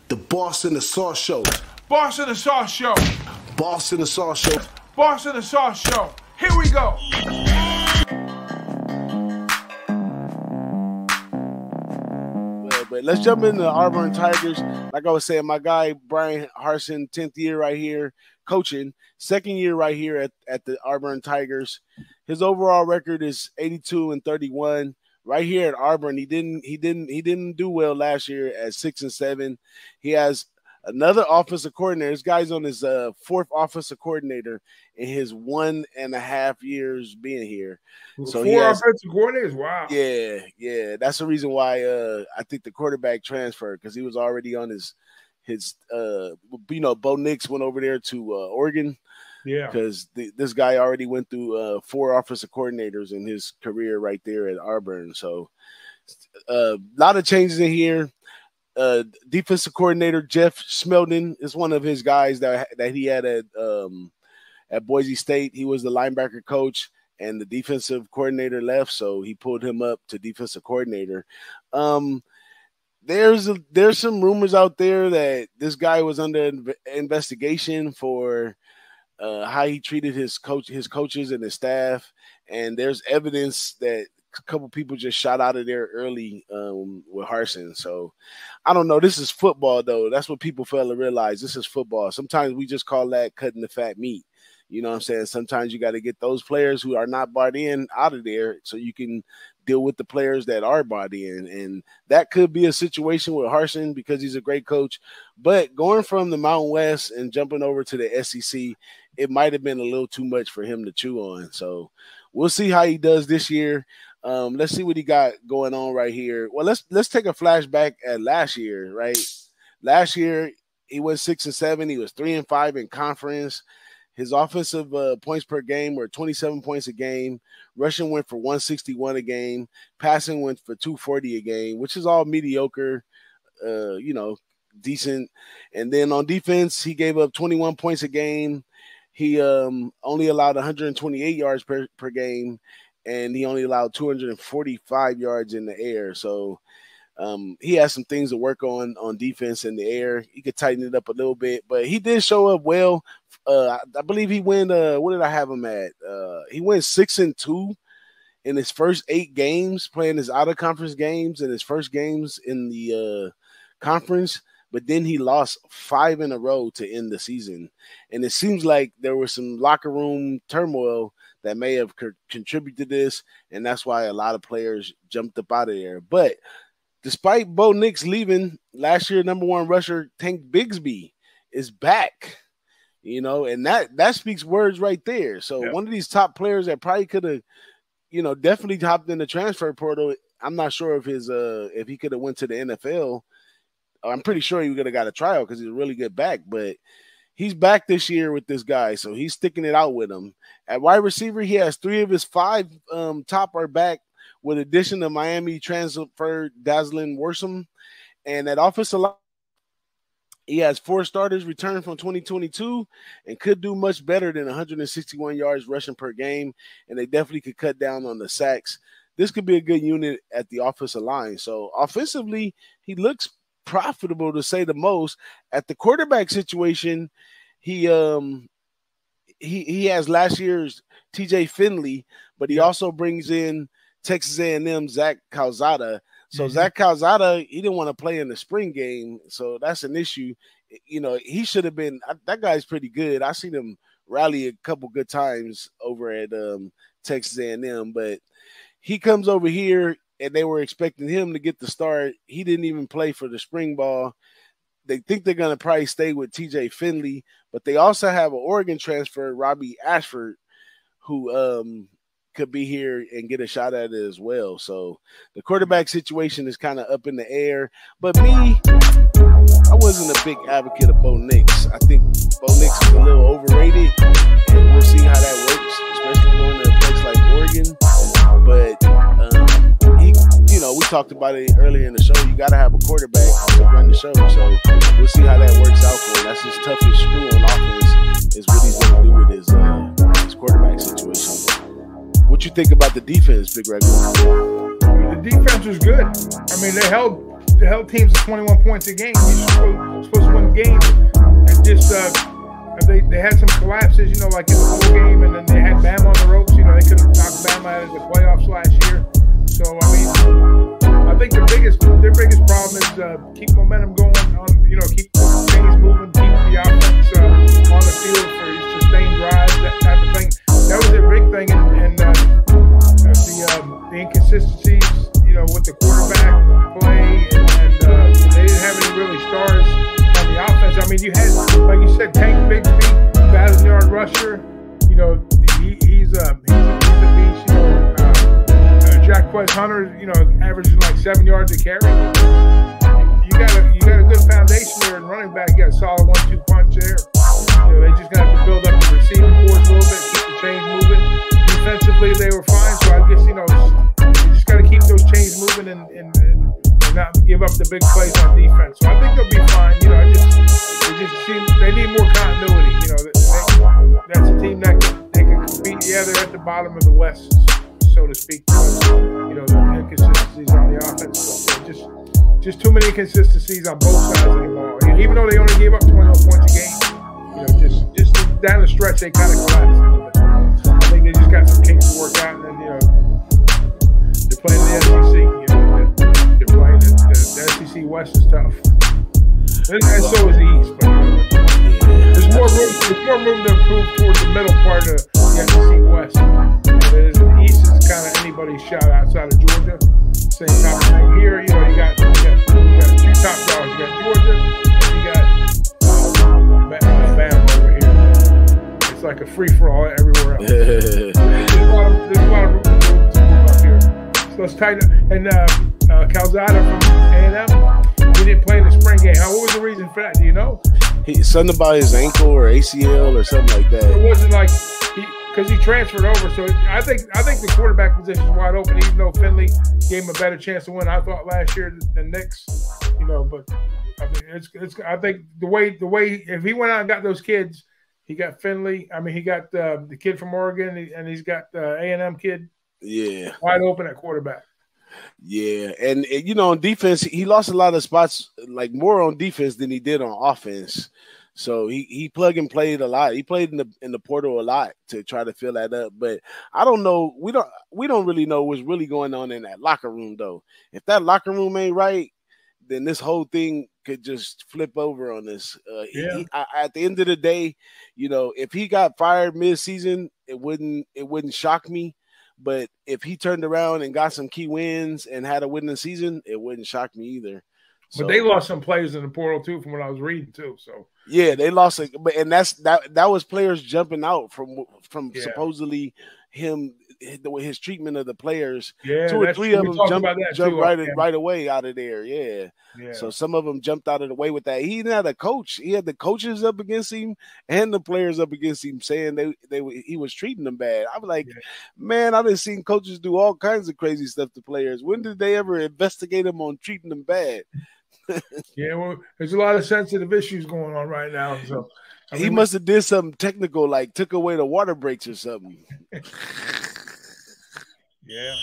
The Boss and the Sauce Show. Boss and the Sauce Show. Boss and the Sauce Show. Boss and the Sauce Show. Here we go. But let's jump into the Auburn Tigers. Like I was saying, my guy Brian Harsin, 10th year right here coaching, 2nd year right here at the Auburn Tigers. His overall record is 82-31. Right here at Auburn, he didn't do well last year at 6-7. He has another offensive coordinator. This guy's on his 4th offensive coordinator in his 1.5 years being here. So 4 offensive coordinators? Wow. Yeah. That's the reason why I think the quarterback transferred, because he was already on his Bo Nix went over there to Oregon. Yeah, because this guy already went through 4 offensive coordinators in his career right there at Auburn. So a lot of changes in here. Defensive coordinator Jeff Smeldon is one of his guys that he had at Boise State. He was the linebacker coach, and the defensive coordinator left, so he pulled him up to defensive coordinator. There's some rumors out there that this guy was under investigation for how he treated his coaches and his staff, and there's evidence that a couple people just shot out of there early with Harsin. So I don't know. This is football, though. That's what people fail to realize. This is football. Sometimes we just call that cutting the fat meat. You know what I'm saying? Sometimes you got to get those players who are not bought in out of there so you can deal with the players that are bought in. And that could be a situation with Harsin because he's a great coach. But going from the Mountain West and jumping over to the SEC, it might have been a little too much for him to chew on. So we'll see how he does this year. Let's see what he got going on right here. Well, let's take a flashback at last year, right? Last year, he went 6-7. He was 3-5 in conference. His offensive points per game were 27 points a game. Rushing went for 161 a game. Passing went for 240 a game, which is all mediocre, decent. And then on defense, he gave up 21 points a game. He only allowed 128 yards per game, and he only allowed 245 yards in the air. So he has some things to work on defense in the air. He could tighten it up a little bit, but he did show up well. I believe he went. What did I have him at? He went 6-2 in his first 8 games, playing his out of conference games and his first games in the conference. But then he lost 5 in a row to end the season, and it seems like there was some locker room turmoil that may have contributed to this, and that's why a lot of players jumped up out of there. But despite Bo Nix leaving, last year #1 rusher Tank Bigsby is back, and that speaks words right there. So One of these top players that probably could have, definitely hopped in the transfer portal. I'm not sure if he could have went to the NFL. I'm pretty sure he would have got a tryout because he's a really good back, but he's back this year with this guy, so he's sticking it out with him. At wide receiver, he has 3 of his 5 top are back, with addition to Miami transfer Dazzlin Worsham. And at offensive line, he has 4 starters returned from 2022 and could do much better than 161 yards rushing per game, and they definitely could cut down on the sacks. This could be a good unit at the offensive line. So offensively, he looks profitable to say the most. At the quarterback situation, he has last year's TJ Finley, but he also brings in Texas A&M Zach Calzada. So Zach Calzada, he didn't want to play in the spring game, so that's an issue. He should have been. That guy's pretty good. I seen him rally a couple good times over at Texas A&M, but he comes over here, and they were expecting him to get the start. He didn't even play for the spring ball. They think they're going to probably stay with TJ Finley, but they also have an Oregon transfer, Robbie Ashford, who could be here and get a shot at it as well. So the quarterback situation is kind of up in the air. But me, I wasn't a big advocate of Bo Nix. I think Bo Nix is a little overrated, and we'll see how that works, especially going to a place like Oregon. But we talked about it earlier in the show. You got to have a quarterback to run the show. So we'll see how that works out for him. That's his toughest screw on offense, is what he's going to do with his quarterback situation. What you think about the defense, Big Ragoo? The defense was good. I mean, they held held teams to 21 points a game. You're supposed to win games. And just they had some collapses, you know, like in the bowl game, and then they had Bama on the ropes. You know, they couldn't knock Bama out of the playoffs last year. So I mean, I think their biggest problem is keep momentum going on. You know, keep things moving, keep the offense on the field for sustained drives, that type of thing. That was their big thing, and the inconsistencies, you know, with the quarterback play, and they didn't have any really stars on the offense. I mean, you had, like you said, Tank Bigsby, 1,000-yard rusher. You know, he's a beast. You know, Jacquez Hunter, you know, averaging like 7 yards a carry. You got a good foundation there in running back. You got a solid 1-2 punch there. You know, they just got to build up the receiving force a little bit, keep the chains moving. Defensively, they were fine. So I guess, you know, you just got to keep those chains moving and not give up the big plays on defense. So I think they'll be fine. You know, they need more continuity. You know, that's a team that they can compete. Yeah, they're at the bottom of the West, so to speak. You know, the inconsistencies on the offense. Just too many inconsistencies on both sides of the ball. And even though they only gave up 21 points a game, you know, just down the stretch, they kind of collapsed a little bit. I think they just got some kinks to work out, and then, you know, they're playing the SEC. You know, they're playing the SEC West is tough, and so is the East. But there's more room to improve towards the middle part of the SEC West. The East is kind of anybody's shot outside of Georgia. Same type of thing here. You know, you got two top dogs. You got Georgia, and you got Bama over here. It's like a free for all everywhere else. There's a lot of room up here. So let's tighten up. And Calzada from A&M, he didn't play in the spring game. What was the reason for that? Do you know? Something about his ankle or ACL or something like that. It wasn't like because he transferred over. So I think the quarterback position is wide open, even though Finley gave him a better chance to win. I thought last year than Knicks, you know. But I mean, I think the way if he went out and got those kids, he got Finley. I mean, he got the kid from Oregon, and he's got the A&M kid. Yeah, wide open at quarterback. Yeah, and you know, on defense, he lost a lot of spots, like more on defense than he did on offense. So he plug and played a lot. He played in the portal a lot to try to fill that up. But I don't know. We don't really know what's really going on in that locker room, though. If that locker room ain't right, then this whole thing could just flip over on us. At the end of the day, you know, if he got fired mid-season, it wouldn't shock me. But if he turned around and got some key wins and had a winning season, it wouldn't shock me either. But they lost some players in the portal too, from what I was reading too. So yeah, they lost it, and that was players jumping out from supposedly his treatment of the players. Yeah, 2 or 3 of them jumped right away out of there. Yeah. So some of them jumped out of the way with that. He didn't have a coach. He had the coaches up against him and the players up against him saying he was treating them bad. I'm like, man, I've been seeing coaches do all kinds of crazy stuff to players. When did they ever investigate them on treating them bad? Yeah, well, there's a lot of sensitive issues going on right now. So he must have did something technical, like took away the water breaks or something. Yeah.